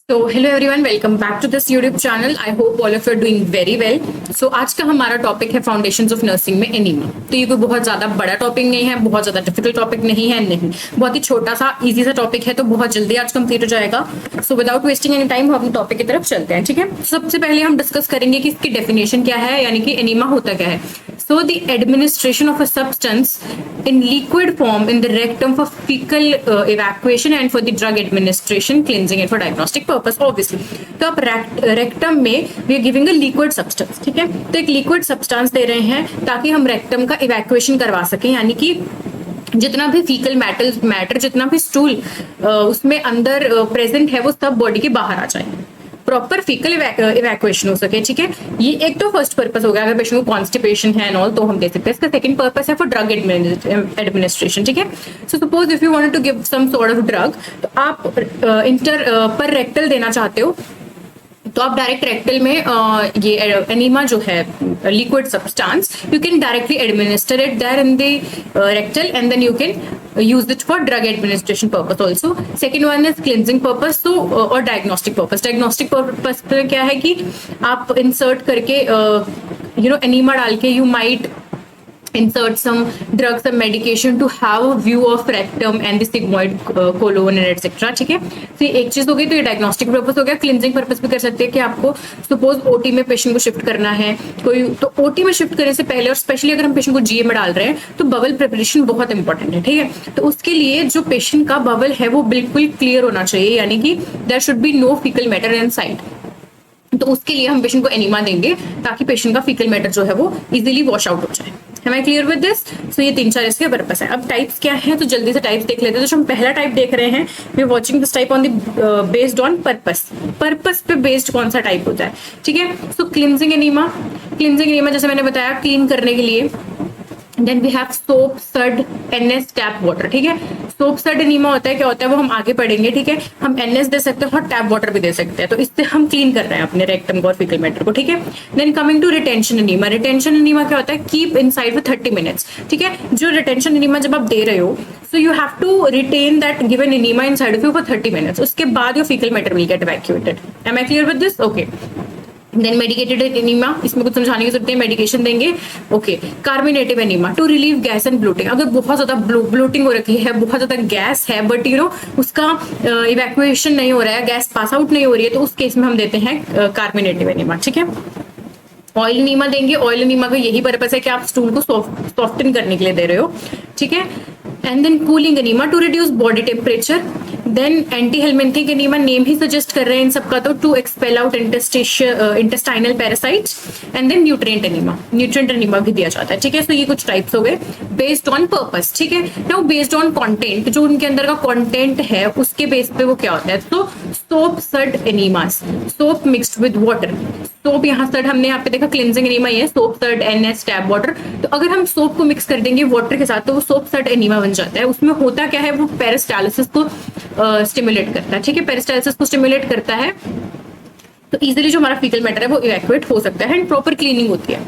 तो hello everyone, welcome back to this YouTube channel. I hope all of you are doing very well. So आज का हमारा topic है foundations of nursing में enema. तो ये कोई बहुत ज्यादा बड़ा टॉपिक नहीं है, बहुत ज्यादा डिफिकल्ट टॉपिक नहीं है, नहीं बहुत ही छोटा सा इजी सा टॉपिक है, तो बहुत जल्दी आज कंप्लीट हो जाएगा। So without wasting any time हम अपने टॉपिक की तरफ चलते हैं। ठीक है, सबसे पहले हम डिस्कस करेंगे कि इसकी डेफिनेशन क्या है, यानी कि एनीमा होता क्या है। So the administration of a substance in liquid form in the rectum for fecal evacuation and for the drug administration, cleansing it for diagnostic purpose obviously। तो आप रेक्टम में we are giving a liquid substance. ठीक है, तो एक liquid substance दे रहे हैं ताकि हम रेक्टम का इवैक्यूएशन करवा सकें, यानी कि जितना भी फीकल मैटर जितना भी स्टूल उसमें अंदर प्रेजेंट है वो सब बॉडी के बाहर आ जाए, प्रॉपर फीकल इवैक्यूएशन हो सके। ठीक है, ये एक तो फर्स्ट पर्पस हो गया, अगर पेशेंट को कॉन्स्टिपेशन है एंड ऑल तो हम दे सकते हैं। इसका सेकंड पर्पस है फॉर ड्रग एडमिनिस्ट्रेशन। ठीक है, so suppose if you want to give some sort of drug, तो आप पर रेक्टल देना चाहते हो, तो आप डायरेक्ट रेक्टल में ये एनीमा जो है liquid substance, you can directly administer it there in the rectal end then you can use it for drug administration purpose also। second one is cleansing purpose, so और diagnostic purpose। diagnostic purpose पे क्या है कि आप insert करके enema डाल के you might insert some drugs, some medication to have a view of rectum and the sigmoid colon and etc। ठीक है, तो ये एक चीज हो गई, तो ये डायग्नोस्टिक पर्पस हो गया। क्लिनजिंग पर्पस भी कर सकते हैं कि आपको सपोज ओटी में पेशेंट को शिफ्ट करना है कोई, तो ओटी में शिफ्ट करने से पहले और स्पेशली अगर हम पेशेंट को जीए में डाल रहे हैं तो बबल प्रिपरेशन बहुत इंपॉर्टेंट है। ठीक है, तो उसके लिए जो पेशेंट का बबल है वो बिल्कुल क्लियर होना चाहिए, यानी कि there should be no fecal matter inside. तो उसके लिए हम पेशेंट को एनीमा देंगे ताकि पेशेंट का फीकल मैटर जो है वो इजीली वॉश आउट हो जाए। Am I clear with this? So ये 3-4 इसके पर्पस है। अब टाइप्स क्या है, तो जल्दी से टाइप्स देख लेते हैं। तो जो हम पहला टाइप देख रहे हैं, we are watching this type on the based on purpose. Purpose पे बेस्ड कौन सा टाइप होता है। ठीक है, so cleansing enema. Cleansing enema जैसे मैंने बताया क्लीन करने के लिए, देन वी हैव सोप सर्ड एनएस टैप वाटर। ठीक है, सोप सर्ड एनीमा होता है, क्या होता है वो हम आगे पढ़ेंगे। ठीक है, हम एनएस दे सकते हैं और टैप वाटर भी दे सकते हैं, तो इससे हम क्लीन कर रहे हैं अपने रेक्टम को और फीकल मैटर को। ठीक है, then coming to retention enema. Retention enema क्या होता है, कीप इनसाइड फॉर 30 मिनट्स। ठीक है, जो रिटेंशन एनीमा जब आप दे रहे हो, so you have to retain that given enema inside of you for 30 minutes, उसके बाद your fecal matter will get evacuated. Am I clear with this? Okay, then medicated enema, इसमें कुछ समझाने की जरूरत है, मेडिकेशन देंगे। Okay, carminative enema to relieve gas and bloating. अगर बहुत ज्यादा ब्लोटिंग हो रखी है, बहुत ज्यादा गैस है, बट उसका इवैक्यूएशन नहीं हो रहा है, गैस पास आउट नहीं हो रही है, तो उस केस में हम देते हैं कार्बोनेटिव एनीमा। ठीक है, ऑयल एनीमा देंगे। ऑयल एनीमा का यही पर्पस है कि आप स्टूल को सॉफ्टन करने के लिए दे रहे हो। ठीक है, and then cooling enema to reduce body temperature. Then anti helminthic enema, name ही सजेस्ट कर रहे हैं इन सबका, तो to expel out intestinal parasites. And then nutrient enema, nutrient enema भी दिया जाता है। ठीक है, सो ये कुछ टाइप्स हो गए बेस्ड ऑन पर्पस। ठीक है, नाउ बेस्ड ऑन कंटेंट, जो उनके अंदर का कंटेंट है उसके बेस पे वो क्या होता है। तो soap surd एनीमास, soap mixed with water. Soap यहाँ सर्ड हमने यहाँ पे देखा, क्लिनजिंग एनीमा ये सोप सर्ड एनएस टैप वाटर। तो अगर हम सोप को मिक्स कर देंगे वाटर के साथ तो वो सोप सर्ड एनीमा बन जाता है। उसमें होता क्या है, वो पेरिस्टालिसिस को स्टिमुलेट करता है। ठीक है, पेरिस्टालिसिस को स्टिमुलेट करता है, तो इजीली जो हमारा फीकल मैटर है वो इवैक्यूएट हो सकता है एंड प्रॉपर क्लीनिंग होती है।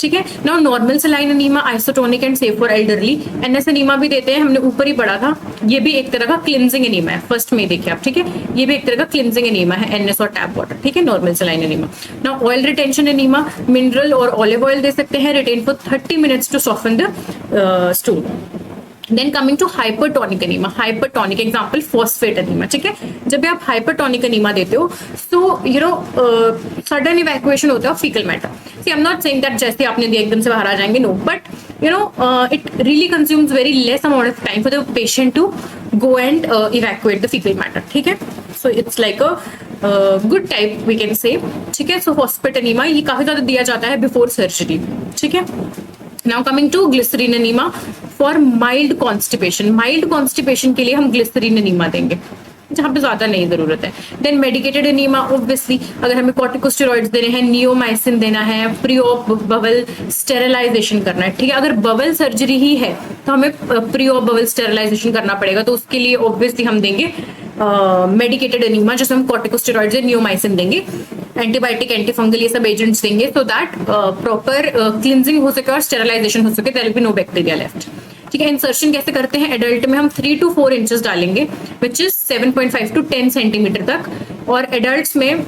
ठीक है, now normal saline enema, isotonic and safe for elderly. NS enema भी देते हैं, हमने ऊपर ही पढ़ा था, ये भी एक तरह का क्लिनजिंग एनीमा है, फर्स्ट में देखिए आप। ठीक है, ये भी एक तरह का क्लिनजिंग एनीमा है, एनएस और टैप वाटर। ठीक है, normal saline enema. Now oil retention enema, mineral और ऑलिव ऑयल दे सकते हैं, retain for 30 minutes to soften the stool. Then coming to hypertonic enema, hypertonic example phosphate enema. ठीक है, जब भी आप हाइपरटोनिक एनीमा देते हो, सो सडन इवैक्यूएशन होता है fecal matter. See I am not saying that जैसे आपने दिया एकदम से बाहर आ जाएंगे, no, but it really consumes very less amount of time for the patient to go and evacuate the fecal matter. ठीक है, so it's like a good type we can say. ठीक है, सो फॉस्फेट एनीमा ये काफी ज्यादा दिया जाता है बिफोर सर्जरी। ठीक है, now coming to glycerine enema for mild constipation. Mild constipation के लिए हम ग्लिसरीन एनीमा देंगे जहां पे ज्यादा नहीं जरूरत है। देन मेडिकेटेड एनीमा, ऑब्वियसली अगर हमें कॉर्टिकोस्टेरॉइड्स देने हैं, नियोमाइसिन देना है, प्री ऑप बबल स्टेरिलाइजेशन करना है। ठीक है, अगर बबल सर्जरी ही है तो हमें प्री ऑप बबल स्टेरिलाइजेशन करना पड़ेगा, तो उसके लिए ऑब्वियसली हम देंगे मेडिकेटेड एनीमा, जैसे हम कॉर्टिकोस्टेरॉइड्स या नियोमाइसिन देंगे, एंटीबायोटिक एंटीफंगल ये सब एजेंट्स देंगे, सो दैट प्रॉपर क्लिनजिंग हो सके और स्टेरिलाइजेशन हो सके, there will be no bacteria left. ठीक है, इंसर्शन कैसे करते हैं, एडल्ट में हम 3 to 4 इंचेस डालेंगे, विच इज 7.5 to 10 सेंटीमीटर तक और एडल्ट्स में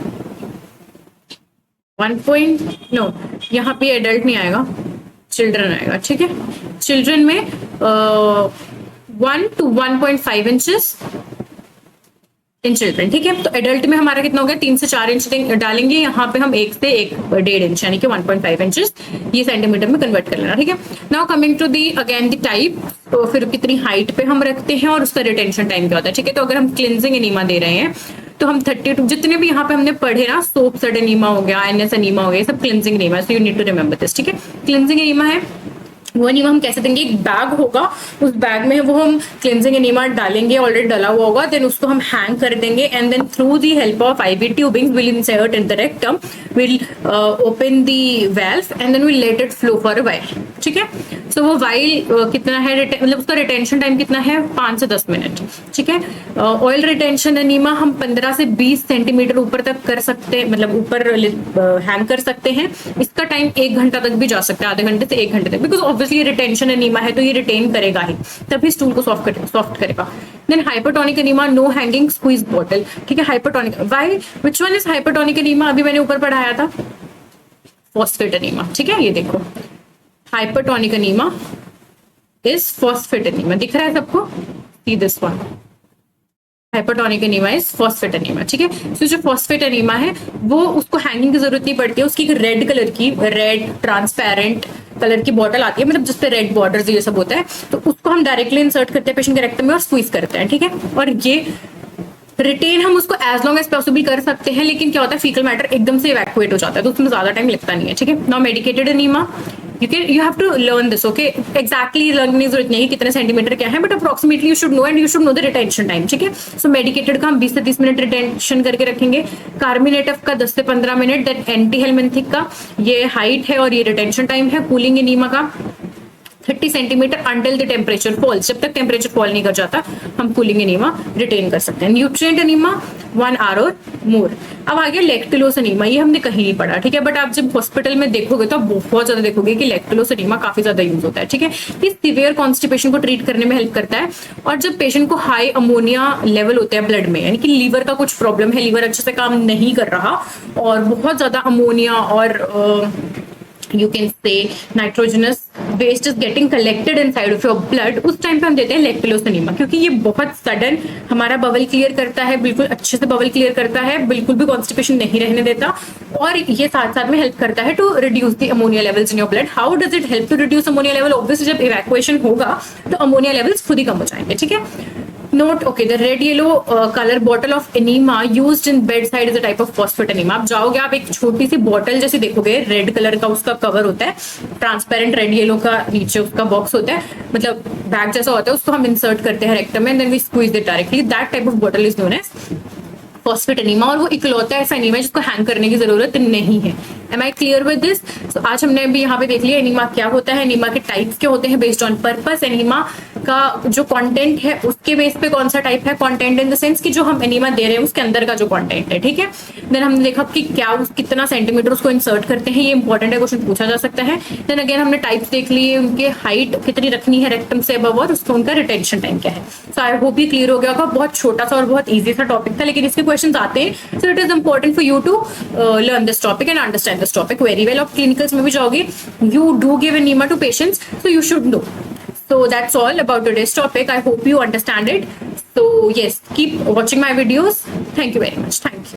1 पॉइंट नो, यहाँ पे एडल्ट नहीं आएगा, चिल्ड्रन आएगा, ठीक है। चिल्ड्रन में 1 to 1.5 इंचेस इन चिल्ड्रन, ठीक है। तो एडल्ट में हमारा कितना हो गया, 3 से 4 इंच डालेंगे, यहाँ पे हम 1 से 1.5 इंच यानी कि 1.5 इंचेस ये सेंटीमीटर में कन्वर्ट कर लेना, ठीक है। Now coming to the again the type, तो फिर कितनी हाइट पे हम रखते हैं और उसका रिटेंशन टाइम क्या होता है, ठीक है। तो अगर हम क्लिनजिंग एनीमा दे रहे हैं तो हम 32 जितने भी यहाँ पे हमने पढ़े ना, सोप सड एनीमा हो गया, एनएस एनीमा हो गया, सब cleansing enema, so you need to remember this, ठीक है। क्लिनजिंग एनीमा है वो एनीमा हम कैसे देंगे, एक बैग होगा, उस बैग में वो हम क्लिनजिंग एनीमा डालेंगे, ऑलरेडी डला हुआ होगा, देन उसको हम हैंग कर देंगे and then through the help of IV tubing will insert in the rectum, will open the valve and then will let it flow for a while, ठीक है। सो वो वाइल कितना है, मतलब उसका रिटेंशन टाइम कितना है, 5 से 10 मिनट, ठीक है। ऑयल रिटेंशन एनीमा हम 15 से 20 सेंटीमीटर ऊपर तक कर सकते हैं, मतलब ऊपर हैंग कर सकते हैं। इसका टाइम 1 घंटा तक भी जा सकता है, आधे घंटे से 1 घंटे तक, बिकॉज ऑब्वियसली रिटेंशन एनीमा है तो ये रिटेन करेगा ही, तभी स्टूल को सॉफ्ट करेगा। Then hypertonic enema, no hanging squeeze bottle, ठीक है। Hypertonic, why, which one is hypertonic enema, अभी मैंने ऊपर पढ़ाया था, फॉस्फेट एनीमा, ठीक है। ये देखो hypertonic enema is phosphate enema, दिख रहा है सबको, see this one, hypertonic enema is phosphate enema, ठीक है। तो जो फॉस्फेट एनीमा है वो, उसको हैंगिंग की जरूरत नहीं पड़ती है, उसकी एक रेड कलर की, रेड ट्रांसपेरेंट कलर की बॉटल आती है, मतलब जिसपे रेड बॉर्डर्स ये सब होता है, तो उसको हम डायरेक्टली इंसर्ट करते हैं पेशेंट के रेक्टम में और स्क्वीज करते हैं, ठीक है। और ये रिटेन हम उसको एज लॉन्ग एज पॉसिबल कर सकते हैं, लेकिन क्या होता है, फीकल मैटर एकदम से इवैक्यूएट हो जाता है, तो उसमें ज्यादा टाइम लगता नहीं है, ठीक है। Now medicated enema, you have to learn this, okay? Exactly learn की जरूरत नहीं है कितने सेंटीमीटर क्या है, but approximately you should know and you should know the retention time, ठीक है। सो मेडिकेटेड का हम 20 से 30 मिनट रिटेंशन करके रखेंगे, कार्मिनेटिव का 10 से 15 मिनट, देन एंटी हेलमिंथिक का ये हाइट है और ये रिटेंशन टाइम है, कूलिंग एनीमा का 30 centimeter until the temperature falls, जब तक टेम्परेचर फॉल नहीं कर जाता हम कूलिंग एनीमा रिटेन कर सकते हैं। न्यूट्रिएंट एनीमा 1 आवर और मोर। अब आ गया लैक्टुलोस एनीमा, ये हमने कहीं नहीं पढ़ा, ठीक है, बट आप जब हॉस्पिटल में देखोगे तो आप बहुत ज्यादा देखोगे कि लैक्टुलोस एनीमा काफी ज्यादा यूज होता है, ठीक है। ये सीवियर कॉन्स्टिपेशन को ट्रीट करने में हेल्प करता है, और जब पेशेंट को हाई अमोनिया लेवल होते हैं ब्लड में, यानी कि लीवर का कुछ प्रॉब्लम है, लीवर अच्छे से काम नहीं कर रहा और बहुत ज्यादा अमोनिया और you can say nitrogenous waste is getting collected inside of your blood, उस टाइम पे हम देते हैं लैक्टुलोस एनीमा, क्योंकि ये बहुत सडन हमारा बवल क्लियर करता है, बिल्कुल अच्छे से बवल क्लियर करता है, बिल्कुल भी कॉन्स्टिपेशन नहीं रहने देता, और ये साथ साथ में हेल्प करता है to reduce the ammonia levels in your blood. How does it help to reduce ammonia level, obviously जब इवैक्यूएशन होगा तो अमोनिया लेवल्स खुद ही कम हो जाएंगे, ठीक है। Note, okay, the red yellow color bottle of enema used in bedside is a type of phosphate enema. आप जाओगे, आप एक छोटी सी बॉटल जैसे देखोगे, रेड कलर का उसका कवर होता है, ट्रांसपेरेंट रेड येलो का नीचे उसका बॉक्स होता है, मतलब बैग जैसा होता है, उसको हम इंसर्ट करते हैं रेक्टम में, then we squeeze it directly, that type of bottle is known as phosphate enema, और वो इकलौता ऐसा एनीमा है जिसको हैंग करने की जरूरत नहीं है। Am I clear with this? So आज हमने भी यहाँ पे देख लिया एनीमा क्या होता है, एनीमा के टाइप्स क्या होते हैं बेस्ड ऑन पर्पस, एनीमा का जो कंटेंट है उसके बेस पे कौन सा टाइप है, कंटेंट इन द सेंस कि जो हम एनीमा दे रहे हैं उसके अंदर का जो कंटेंट है, ठीक है। देन हमने देखा कि क्या कितना सेंटीमीटर उसको इंसर्ट करते हैं, ये इंपॉर्टेंट है, क्वेश्चन पूछा जा सकता है। देन अगेन हमने टाइप्स देख लिए, उनके हाइट कितनी रखनी है रेक्टम से अबव, और उसको उनका रिटेंशन टाइम क्या है। सो आई होप ये क्लियर हो गया होगा, बहुत छोटा सा और बहुत ईजी सा टॉपिक था, लेकिन इसके क्वेश्चन आते हैं, so it is important for you to learn this topic and understand this topic very well. आप क्लिनिकल्स में भी जाओगे, you do give enema to patients, so you should know. So that's all about today's topic. I hope you understand it. So yes, keep watching my videos. Thank you very much. Thank you.